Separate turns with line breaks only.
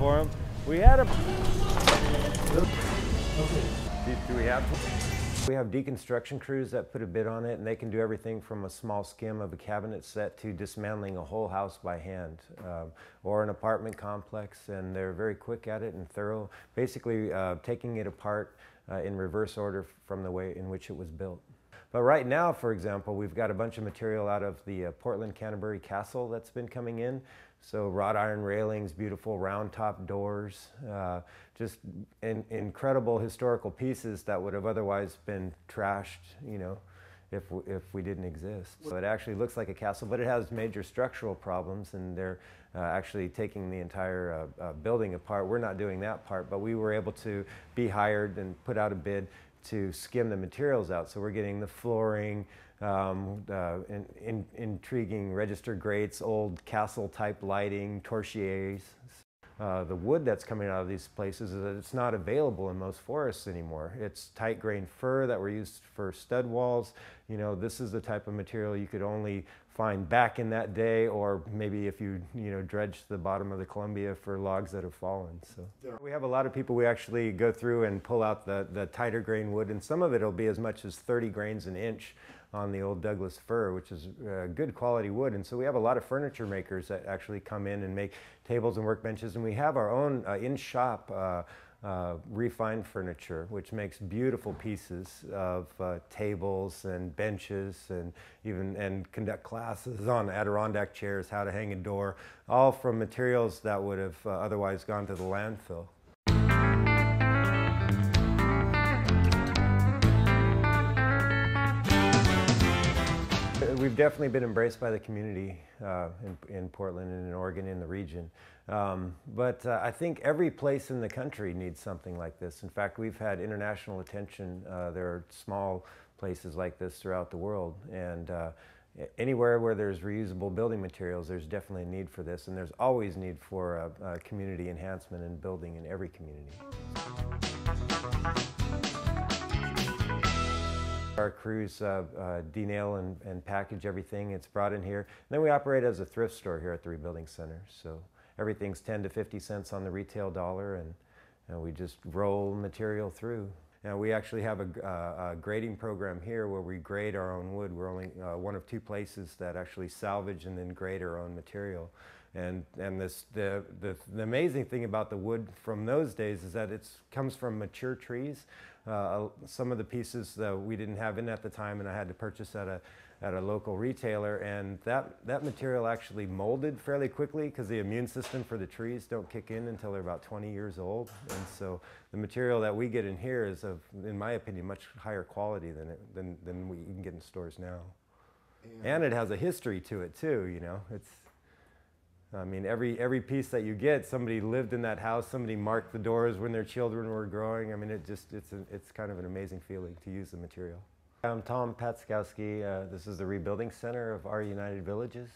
for them. We had a... Do we have... We have deconstruction crews that put a bid on it, and they can do everything from a small skim of a cabinet set to dismantling a whole house by hand, or an apartment complex, and they're very quick at it and thorough, basically taking it apart in reverse order from the way in which it was built. But right now, for example, we've got a bunch of material out of the Portland Canterbury Castle that's been coming in. So wrought iron railings, beautiful round top doors, just incredible historical pieces that would have otherwise been trashed, you know, if we didn't exist. So it actually looks like a castle, but it has major structural problems, and they're actually taking the entire building apart. We're not doing that part, but we were able to be hired and put out a bid to skim the materials out. So we're getting the flooring, intriguing register grates, old castle type lighting, torchieres. The wood that's coming out of these places is that it's not available in most forests anymore. It's tight grained fir that were used for stud walls. You know, this is the type of material you could only find back in that day, or maybe if you dredged the bottom of the Columbia for logs that have fallen. So we have a lot of people. We actually go through and pull out the tighter grain wood, and some of it will be as much as 30 grains an inch on the old Douglas fir, which is good quality wood. And so we have a lot of furniture makers that actually come in and make tables and workbenches, and we have our own in-shop refined furniture, which makes beautiful pieces of tables and benches, and even conduct classes on Adirondack chairs, how to hang a door, all from materials that would have otherwise gone to the landfill. We've definitely been embraced by the community in Portland and in Oregon, in the region. But I think every place in the country needs something like this. In fact, we've had international attention. There are small places like this throughout the world. And anywhere where there's reusable building materials, there's definitely a need for this. And there's always need for community enhancement and building in every community. Our crews denail and package everything. It's brought in here. And then we operate as a thrift store here at the ReBuilding Center. So everything's 10 to 50 cents on the retail dollar, and we just roll material through. Now we actually have a grading program here where we grade our own wood. We're only one of two places that actually salvage and then grade our own material. And the amazing thing about the wood from those days is that it comes from mature trees. Some of the pieces that we didn't have in at the time, and I had to purchase at a local retailer, and that material actually molded fairly quickly because the immune system for the trees don't kick in until they're about 20 years old. And so the material that we get in here is of, in my opinion, much higher quality than we can get in stores now. And it has a history to it too, you know. I mean, every piece that you get, somebody lived in that house, somebody marked the doors when their children were growing. I mean, it's kind of an amazing feeling to use the material. I'm Patzkowski. This is the ReBuilding Center of Our United Villages.